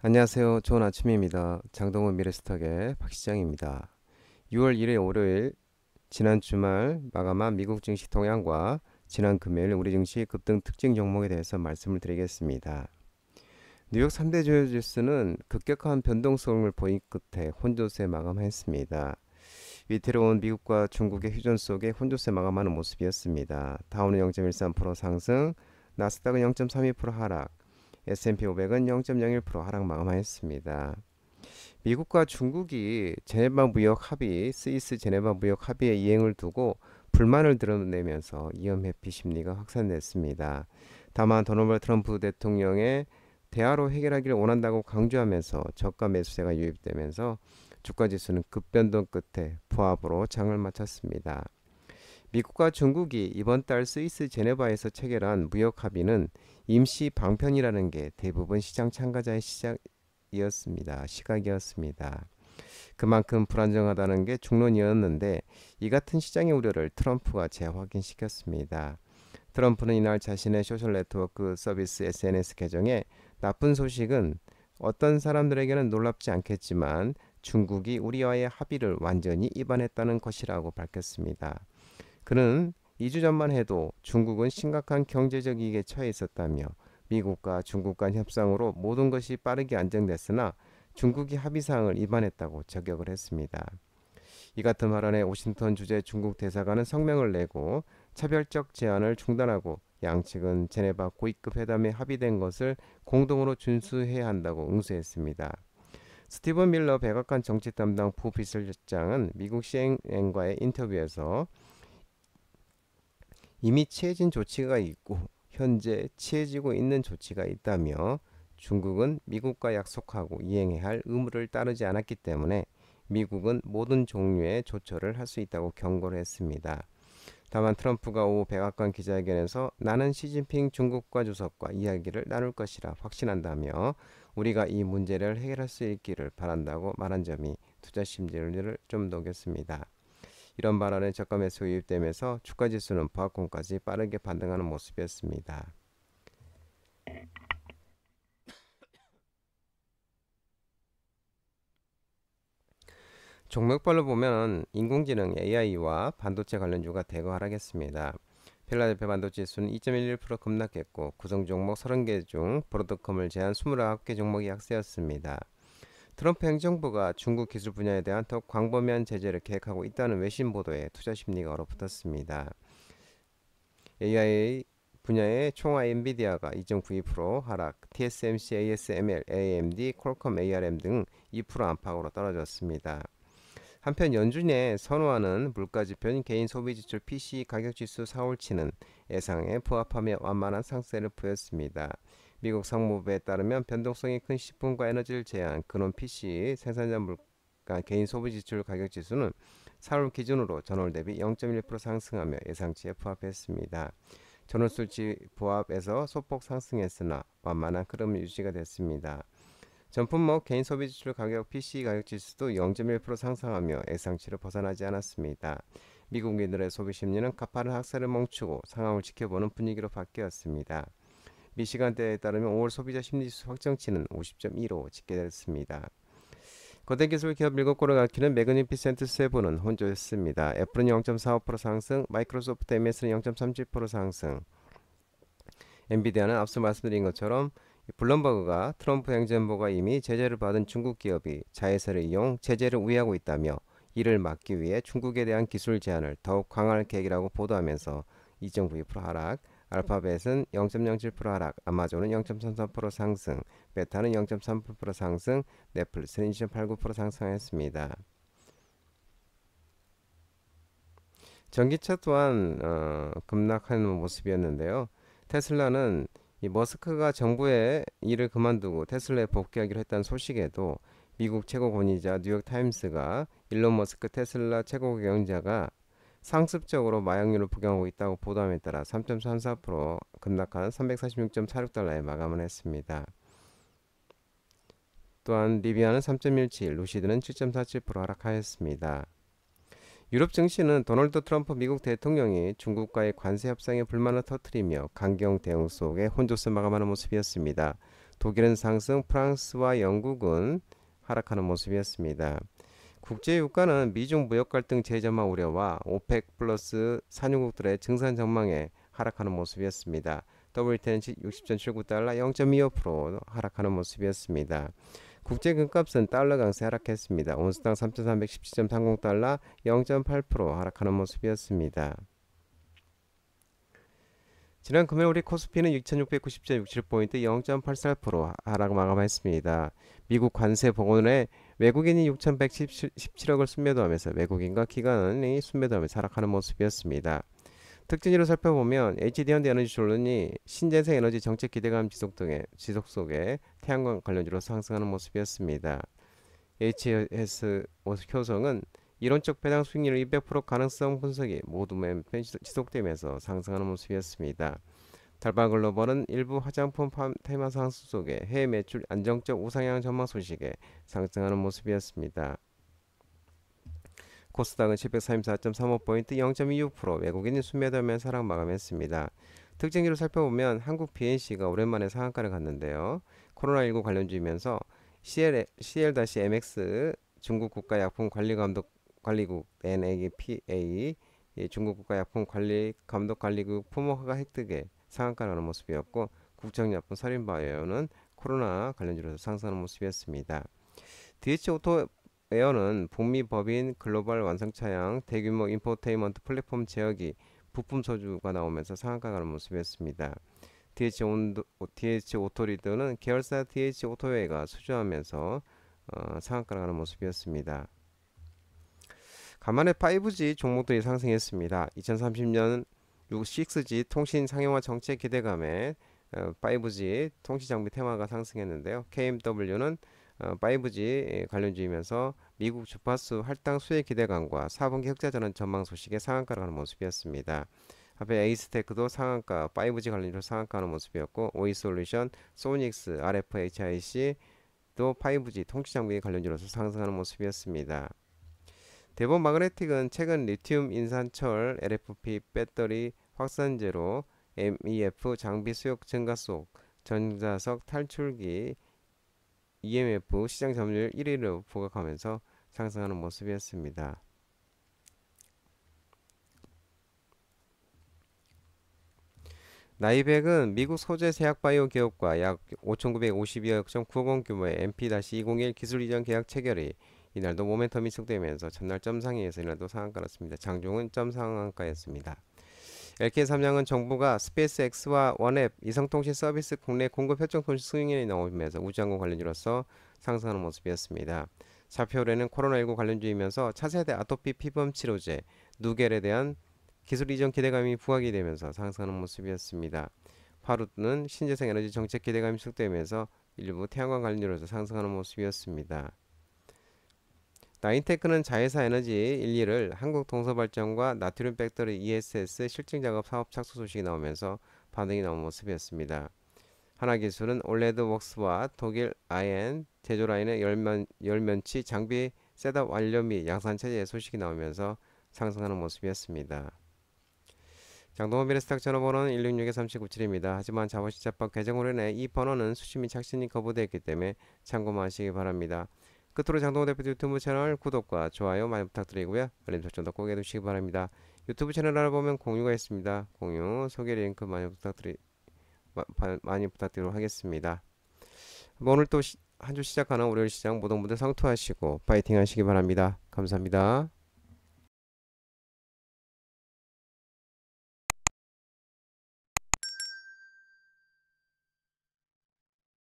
안녕하세요. 좋은 아침입니다. 장동훈 미래스탁의 박시장입니다. 6월 1일 월요일 지난 주말 마감한 미국 증시 동향과 지난 금요일 우리 증시 급등 특징 종목에 대해서 말씀을 드리겠습니다. 뉴욕 3대 주요 지수는 급격한 변동성을 보인 끝에 혼조세 마감했습니다. 위태로운 미국과 중국의 휴전 속에 혼조세 마감하는 모습이었습니다. 다우는 0.13% 상승, 나스닥은 0.32% 하락, S&P 500은 0.01% 하락 마감하였습니다. 미국과 중국이 제네바 무역 합의, 스위스 제네바 무역 합의의 이행을 두고 불만을 드러내면서 위험 회피 심리가 확산됐습니다. 다만 도널드 트럼프 대통령의 대화로 해결하기를 원한다고 강조하면서 저가 매수세가 유입되면서 주가 지수는 급변동 끝에 보합으로 장을 마쳤습니다. 미국과 중국이 이번 달 스위스 제네바에서 체결한 무역 합의는 임시 방편이라는 게 대부분 시장 참가자의 시각이었습니다. 그만큼 불안정하다는 게 중론이었는데 이 같은 시장의 우려를 트럼프가 재확인시켰습니다. 트럼프는 이날 자신의 소셜 네트워크 서비스 SNS 계정에 나쁜 소식은 어떤 사람들에게는 놀랍지 않겠지만 중국이 우리와의 합의를 완전히 위반했다는 것이라고 밝혔습니다. 그는 2주 전만 해도 중국은 심각한 경제적 이익에 처해 있었다며 미국과 중국 간 협상으로 모든 것이 빠르게 안정됐으나 중국이 합의사항을 위반했다고 저격을 했습니다. 이 같은 발언에 워싱턴 주재 중국 대사관은 성명을 내고 차별적 제한을 중단하고 양측은 제네바 고위급 회담에 합의된 것을 공동으로 준수해야 한다고 응수했습니다. 스티븐 밀러 백악관 정치 담당 부비서실장은 미국 CNN과의 인터뷰에서 이미 취해진 조치가 있고 현재 취해지고 있는 조치가 있다며 중국은 미국과 약속하고 이행해야 할 의무를 따르지 않았기 때문에 미국은 모든 종류의 조처를 할 수 있다고 경고를 했습니다. 다만 트럼프가 오후 백악관 기자회견에서 나는 시진핑 중국과 주석과 이야기를 나눌 것이라 확신한다며 우리가 이 문제를 해결할 수 있기를 바란다고 말한 점이 투자 심리를 좀 녹였습니다. 이런 발언에 저가 매수 유입되면서 주가지수는 보합권까지 빠르게 반등하는 모습이었습니다. 종목별로 보면 인공지능 AI와 반도체 관련주가 대거 하락했습니다. 필라델피아 반도체 지수는 2.11% 급락했고 구성 종목 30개 중 브로드컴을 제한 29개 종목이 약세였습니다. 트럼프 행정부가 중국 기술 분야에 대한 더 광범위한 제재를 계획하고 있다는 외신 보도에 투자 심리가 얼어붙었습니다. AI 분야의 총화 엔비디아가 2.92% 하락, TSMC, ASML, AMD, 퀄컴, ARM 등 2% 안팎으로 떨어졌습니다. 한편 연준의 선호하는 물가지표인 개인소비지출 PCE 가격지수 4월치는 예상에 부합하며 완만한 상세를 보였습니다. 미국 상무부에 따르면 변동성이 큰 식품과 에너지를 제한 근원 PCE 생산자 물가 개인소비지출 가격지수는 4월 기준으로 전월 대비 0.1% 상승하며 예상치에 부합했습니다. 전월 수치 부합에서 소폭 상승했으나 완만한 흐름이 유지가 됐습니다. 전품목 개인 소비 지출 가격 PCE 가격 지수도 0.1% 상승하며 예상치를 벗어나지 않았습니다. 미국인들의 소비 심리는 가파른 학살을 멈추고 상황을 지켜보는 분위기로 바뀌었습니다. 미 시간대에 따르면 5월 소비자 심리지수 확정치는 50.15 집계됐습니다. 거대 기술 기업 7곳을 가리키는 매그니피센트 세븐은 혼조했습니다. 애플은 0.45% 상승, 마이크로소프트 MS는 0.37% 상승. 엔비디아는 앞서 말씀드린 것처럼 블룸버그가 트럼프 행정부가 이미 제재를 받은 중국 기업이 자회사를 이용 제재를 우회하고 있다며 이를 막기 위해 중국에 대한 기술 제한을 더욱 강화할 계획이라고 보도하면서 2.92% 하락, 알파벳은 0.07% 하락, 아마존은 0.33% 상승, 메타는 0.38% 상승, 넷플릭스는 2.89% 상승했습니다. 전기차 또한 급락하는 모습이었는데요. 테슬라는 이 머스크가 정부의 일을 그만두고 테슬라에 복귀하기로 했다는 소식에도 미국 최고 권위자 뉴욕타임스가 일론 머스크 테슬라 최고 경영자가 상습적으로 마약류를 복용하고 있다고 보도함에 따라 3.34% 급락한 346.46달러에 마감을 했습니다. 또한 리비아는 3.17, 루시드는 7.47% 하락하였습니다. 유럽 증시는 도널드 트럼프 미국 대통령이 중국과의 관세 협상에 불만을 터뜨리며 강경 대응 속에 혼조세 마감하는 모습이었습니다. 독일은 상승, 프랑스와 영국은 하락하는 모습이었습니다. 국제유가는 미중 무역 갈등 재점화 우려와 오펙 플러스 산유국들의 증산 전망에 하락하는 모습이었습니다. WTI는 60.79달러 0.25% 하락하는 모습이었습니다. 국제 금값은 달러 강세 하락했습니다. 온스당 3,317.30달러 0.8% 하락하는 모습이었습니다. 지난 금요일 우리 코스피는 6,690.67포인트 0.84% 하락 마감했습니다. 미국 관세 복원에 외국인이 6,117억을 순매도하면서 외국인과 기관이 순매도하면서 하락하는 모습이었습니다. 특징으로 살펴보면 HD현대 에너지전론이 신재생 에너지 정책 기대감 지속 속에 태양광 관련주로 상승하는 모습이었습니다. HS 효성은 이론적 배당 수익률 200% 가능성 분석이 모두 매편 지속되면서 상승하는 모습이었습니다. 달바글로벌은 일부 화장품 테마 상승 속에 해외 매출 안정적 우상향 전망 소식에 상승하는 모습이었습니다. 코스닥은 734.35포인트 0.26% 외국인이 순매도하면서 하락 마감했습니다. 특징으로 살펴보면 한국 BNC가 오랜만에 상한가를 갔는데요. 코로나19 관련주이면서 CL-MX 중국 국가약품관리국 NAPA 중국 국가약품감독관리국 푸모가 획득에 상한가라는 모습이었고 국정약품 살인바이오는 코로나 관련주로서 상승하는 모습이었습니다. DH오토웨어는 북미 법인 글로벌 완성차량 대규모 인포테인먼트 플랫폼 제어기 부품 소주가 나오면서 상한가 가는 모습이었습니다. DH오토리드는 계열사 DH오토웨어가 수주하면서 상한가를 가는 모습이었습니다. 간만에 5G 종목들이 상승했습니다. 2030년 6G 통신 상용화 정책 기대감에 5G 통신 장비 테마가 상승했는데요. KMW는 5G 관련주이면서 미국 주파수 할당 수혜 기대감과 4분기 흑자 전환 전망 소식에 상한가를 가는 모습이었습니다. 앞에 에이스테크도 상한가 5G 관련주로 상한가하는 모습이었고 오이솔루션, 소닉스, RFHIC도 5G 통신 장비 관련주로서 상승하는 모습이었습니다. 대본 마그네틱은 최근 리튬 인산철 LFP 배터리 확산제로 MEF 장비 수요 증가 속 전자석 탈출기 EMF 시장 점유율 1위를 부각하면서 상승하는 모습이었습니다. 나이백은 미국 소재 제약 바이오 기업과 약 5,952억 원 규모의 MP-201 기술 이전 계약 체결이 이날도 모멘텀이 지속되면서 전날 점상위에서 이날도 상한가 났습니다. 장중은 점상한가였습니다. LK삼양은 정부가 스페이스X와 원앱 이성통신 서비스 국내 공급 협정 통신 승인이 나오면서 우주항공 관련주로서 상승하는 모습이었습니다. 사표올해는 코로나19 관련주이면서 차세대 아토피 피부암 치료제 누겔에 대한 기술 이전 기대감이 부각이 되면서 상승하는 모습이었습니다. 파루는 신재생 에너지 정책 기대감이 지속되면서 일부 태양광 관련주로서 상승하는 모습이었습니다. 나인테크는 자회사 에너지 1, 2를 한국동서발전과 나트륨 배터리 ESS 실증 작업 사업 착수 소식이 나오면서 반응이 나온 모습이었습니다. 하나기술은 올레드 웍스와 독일 IN 제조라인의 열면치 장비 셋업 완료 및 양산 체제 소식이 나오면서 상승하는 모습이었습니다. 장동원 미래스탁 전화번호는 166-3797입니다. 하지만 자본시장법 개정으로 인해 이 번호는 수신 및 착신이 거부되었기 때문에 참고만 하시기 바랍니다. 끝으로 장동호 대표 유튜브 채널 구독과 좋아요 많이 부탁드리고요. 알림 설정도 꼭 해두시기 바랍니다. 유튜브 채널 알아보면 공유가 있습니다. 공유, 소개 링크 많이 부탁드리도록 하겠습니다. 오늘 또 한 주 시작하는 월요일 시장 모든 분들 상투하시고 파이팅 하시기 바랍니다. 감사합니다.